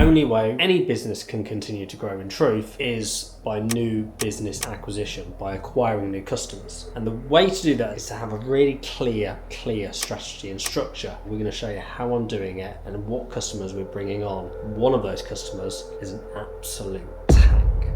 only way any business can continue to grow in truth is by new business acquisition, by acquiring new customers. And the way to do that is to have a really clear strategy and structure. We're going to show you how I'm doing it and what customers we're bringing on. One of those customers is an absolute tank.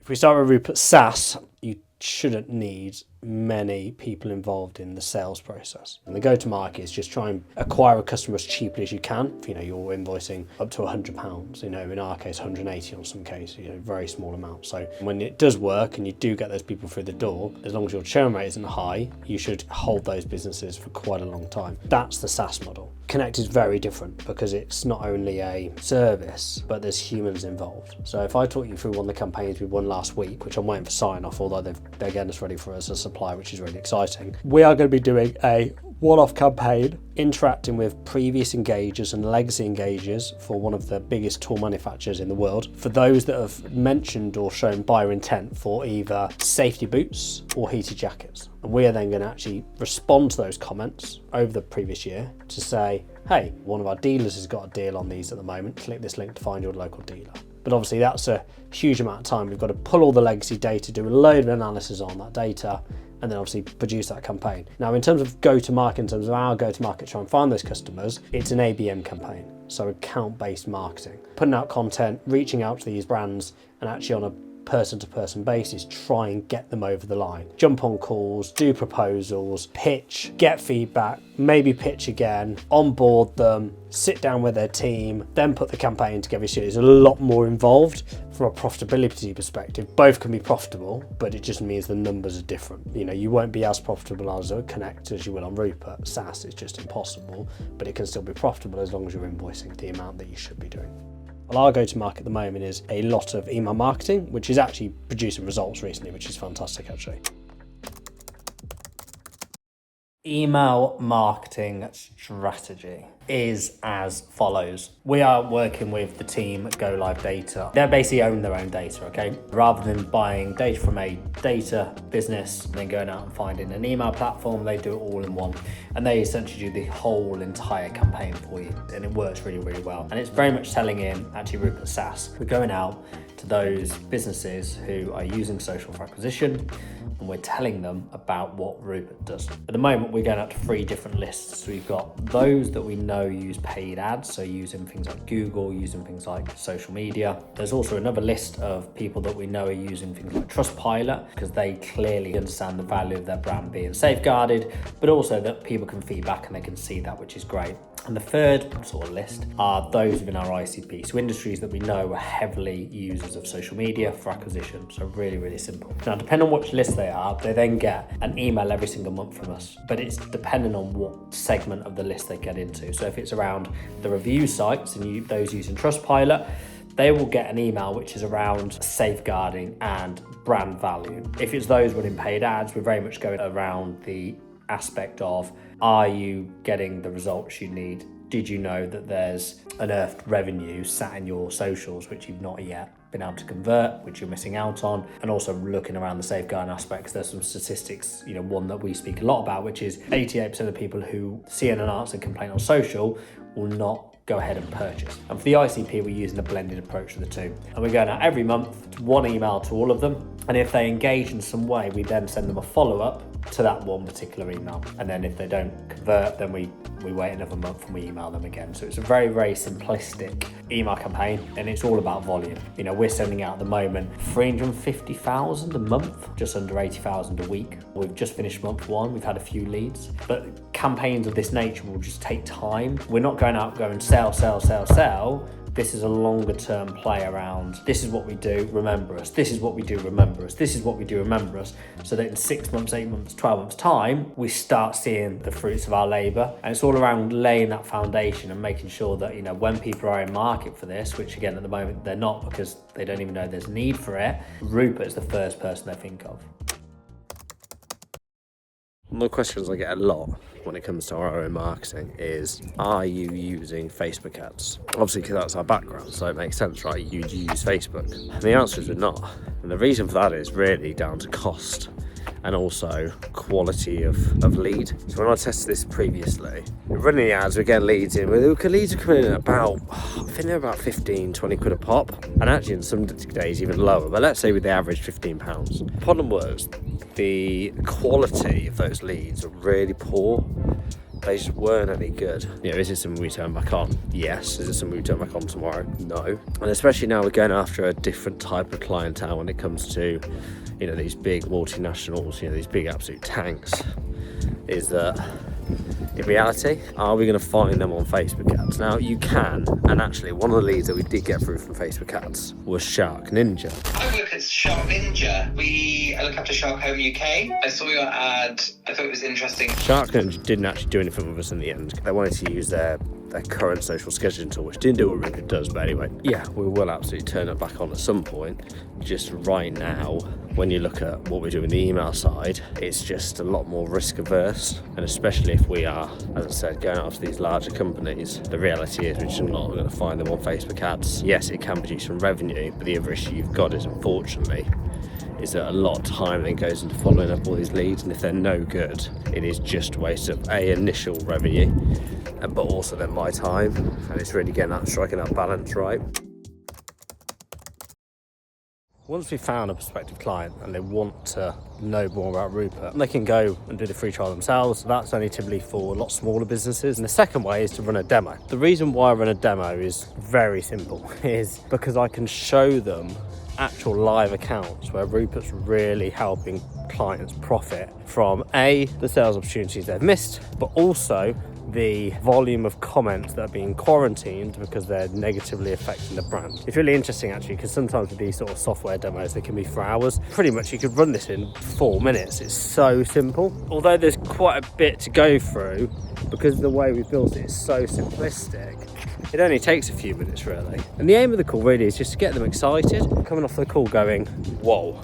If we start with Rupert SaaS, you shouldn't need many people involved in the sales process. And the go-to-market is just try and acquire a customer as cheaply as you can. If, you're invoicing up to £100, in our case, 180 on some cases, very small amount. So when it does work and you do get those people through the door, as long as your churn rate isn't high, you should hold those businesses for quite a long time. That's the SaaS model. Connect is very different because it's not only a service, but there's humans involved. So if I talk you through one of the campaigns we won last week, which I'm waiting for sign off, although they're getting us ready for us as a supplier, which is really exciting. We are going to be doing a one-off campaign, interacting with previous engagers and legacy engagers for one of the biggest tool manufacturers in the world. For those that have mentioned or shown buyer intent for either safety boots or heated jackets. And we are then going to actually respond to those comments over the previous year to say, hey, one of our dealers has got a deal on these at the moment. Click this link to find your local dealer. But obviously that's a huge amount of time. We've got to pull all the legacy data, do a load of analysis on that data, and then obviously produce that campaign. Now, in terms of go-to-market, in terms of our go-to-market to try and find those customers, it's an ABM campaign, so account-based marketing. Putting out content, reaching out to these brands, and actually on a person-to-person basis, try and get them over the line. Jump on calls, do proposals, pitch, get feedback, maybe pitch again, onboard them, sit down with their team, then put the campaign together. So there's a lot more involved from a profitability perspective. Both can be profitable, but it just means the numbers are different. You won't be as profitable as a Connect as you will on Rupert. SaaS is just impossible, but it can still be profitable as long as you're invoicing the amount that you should be doing. Well, our go-to-market at the moment is a lot of email marketing, which is actually producing results recently, which is fantastic actually. Email marketing strategy is as follows. We are working with the team at Go Live Data. They basically own their own data, okay? Rather than buying data from a data business and then going out and finding an email platform, they do it all in one. And they essentially do the whole entire campaign for you. And it works really, really well. And it's very much selling in, actually, Rupert SaaS. We're going out to those businesses who are using social for acquisition, and we're telling them about what Rupert does. At the moment, we're going out to 3 different lists. So we've got those that we know use paid ads, so using things like Google, using things like social media. There's also another list of people that we know are using things like Trustpilot, because they clearly understand the value of their brand being safeguarded, but also that people can feedback and they can see that, which is great. And the third sort of list are those within our ICP, so industries that we know are heavily users of social media for acquisition. So really, really simple. Now, depending on which list they are, they then get an email every single month from us, but it's dependent on what segment of the list they get into. So if it's around the review sites and those using Trustpilot, they will get an email which is around safeguarding and brand value. If it's those running paid ads, we're very much going around the aspect of, are you getting the results you need? Did you know that there's unearthed revenue sat in your socials which you've not yet been able to convert, which you're missing out on? And also looking around the safeguarding aspects, there's some statistics, one that we speak a lot about, which is 88% of people who see an unanswered complaint on social will not go ahead and purchase. And for the ICP, we're using a blended approach to the two. And we're going out every month to 1 email to all of them. And if they engage in some way, we then send them a follow-up to that one particular email. And then if they don't convert, then we wait another month and we email them again. So it's a very, very simplistic email campaign, and it's all about volume. We're sending out at the moment 350,000 a month, just under 80,000 a week. We've just finished month 1. We've had a few leads, but campaigns of this nature will just take time. We're not going out going sell. This is a longer term play around, this is what we do, remember us. This is what we do, remember us. This is what we do, remember us. So that in 6 months, 8 months, 12 months time, we start seeing the fruits of our labor. And it's all around laying that foundation and making sure that, when people are in market for this, which again, at the moment, they're not, because they don't even know there's need for it, Rupert is the first person they think of. One of the questions I get a lot when it comes to our own marketing is, are you using Facebook ads? Obviously, because that's our background, so it makes sense, right? You'd use Facebook. And the answer is we're not. And the reason for that is really down to cost. and also quality of lead. So when I tested this previously, we're running the ads, we're getting leads in. Leads are coming in at about, I think they're about 15, 20 quid a pop. And actually in some days even lower, but let's say with the average £15. The problem was the quality of those leads are really poor. They just weren't any good. Is it something we turn back on? Yes. Is it something we turn back on tomorrow? No. And especially now we're going after a different type of clientele when it comes to, these big multinationals, these big absolute tanks, is that in reality, are we going to find them on Facebook ads? Now you can, and actually one of the leads that we did get through from Facebook ads was Shark Ninja. I look at Shark Ninja. I look after Shark Home UK. I saw your ad. I thought it was interesting. Shark Ninja didn't actually do anything with us in the end. They wanted to use their current social scheduling tool, which didn't do what Rupert does, but anyway, yeah, we will absolutely turn it back on at some point. Just right now, when you look at what we do in the email side, it's just a lot more risk averse, and especially if we are, as I said, going after these larger companies, the reality is we're just not going to find them on Facebook ads. Yes, it can produce some revenue, but the other issue you've got is, unfortunately, is that a lot of time then goes into following up all these leads, and if they're no good, it is just a waste of initial revenue, but also then my time, and it's really striking that balance right. Once we've found a prospective client and they want to know more about Rupert, they can go and do the free trial themselves. That's only typically for a lot smaller businesses. And the second way is to run a demo. The reason why I run a demo is very simple, is because I can show them actual live accounts where Rupert's really helping clients profit from the sales opportunities they've missed, but also the volume of comments that are being quarantined because they're negatively affecting the brand. It's really interesting actually, because sometimes with these sort of software demos, they can be for hours. Pretty much you could run this in 4 minutes. It's so simple. Although there's quite a bit to go through, because the way we've built it is so simplistic, it only takes a few minutes really. And the aim of the call really is just to get them excited, coming off the call going, whoa,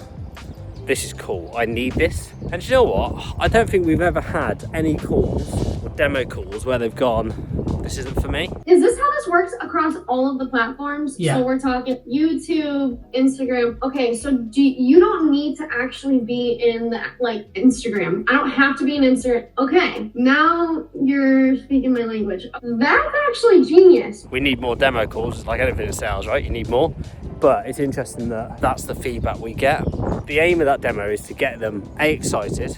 this is cool, I need this. And you know what? I don't think we've ever had any calls or demo calls where they've gone, this isn't for me. Is this how this works across all of the platforms? Yeah. So we're talking YouTube, Instagram. Okay, so you don't need to actually be in Instagram. I don't have to be in Instagram. Okay, now you're speaking my language. That's actually genius. We need more demo calls. It's like anything in sales, right? You need more. But it's interesting that that's the feedback we get. The aim of that demo is to get them excited,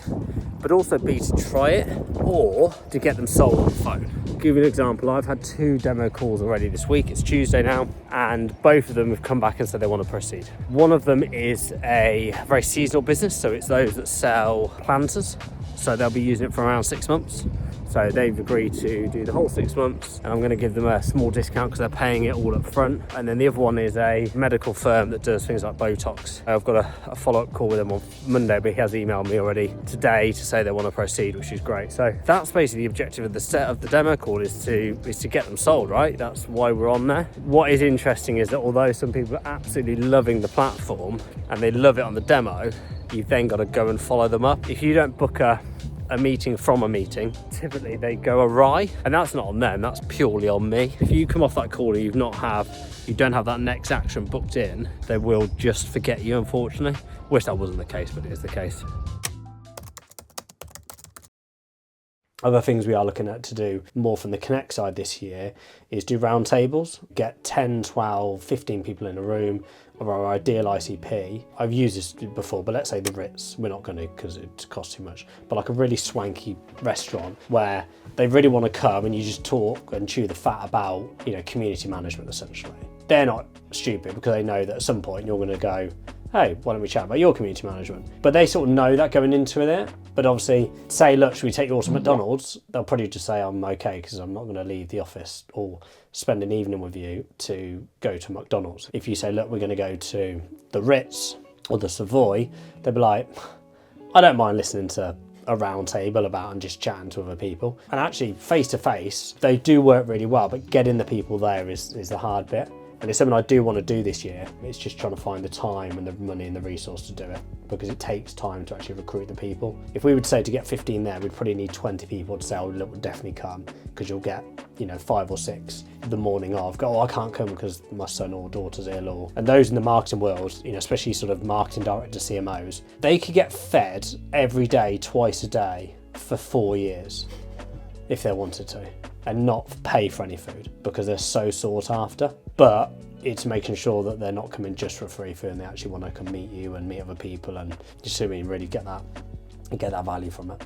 but also to try it, or to get them sold on the phone. I'll give you an example. I've had 2 demo calls already this week. It's Tuesday now, and both of them have come back and said they want to proceed. One of them is a very seasonal business, so it's those that sell planters. So they'll be using it for around 6 months. So they've agreed to do the whole 6 months, and I'm going to give them a small discount because they're paying it all up front. And then the other one is a medical firm that does things like Botox. I've got a follow-up call with them on Monday, but he has emailed me already today to say they want to proceed, which is great. So that's basically the objective of the demo call, is to get them sold, right? That's why we're on there. What is interesting is that although some people are absolutely loving the platform and they love it on the demo, you've then got to go and follow them up. If you don't book a meeting from a meeting, typically they go awry, and that's not on them, that's purely on me. If you come off that call and you don't have that next action booked in, they will just forget you, unfortunately. Wish that wasn't the case, but it is the case. Other things we are looking at to do more from the Connect side this year is do roundtables, get 10, 12, 15 people in a room of our ideal ICP. I've used this before, but let's say the Ritz, we're not going to because it costs too much, but like a really swanky restaurant where they really want to come and you just talk and chew the fat about, community management essentially. They're not stupid because they know that at some point you're going to go, hey, why don't we chat about your community management? But they sort of know that going into it. But obviously, say, look, should we take you all to McDonald's? They'll probably just say, I'm okay, because I'm not going to leave the office or spend an evening with you to go to McDonald's. If you say, look, we're going to go to the Ritz or the Savoy, they'll be like, I don't mind listening to a round table about and just chatting to other people. And actually, face to face, they do work really well, but getting the people there is the hard bit. And it's something I do want to do this year. It's just trying to find the time and the money and the resource to do it, because it takes time to actually recruit the people. If we would say to get 15 there, we'd probably need 20 people to say, oh, look, we'll definitely come, because you'll get, 5 or 6 the morning of, go, oh, I can't come because my son or daughter's ill. And those in the marketing world, especially sort of marketing directors, CMOs, they could get fed every day, twice a day for 4 years if they wanted to, and not pay for any food because they're so sought after. But it's making sure that they're not coming just for free food and they actually want to come meet you and meet other people and just so we really get that value from it.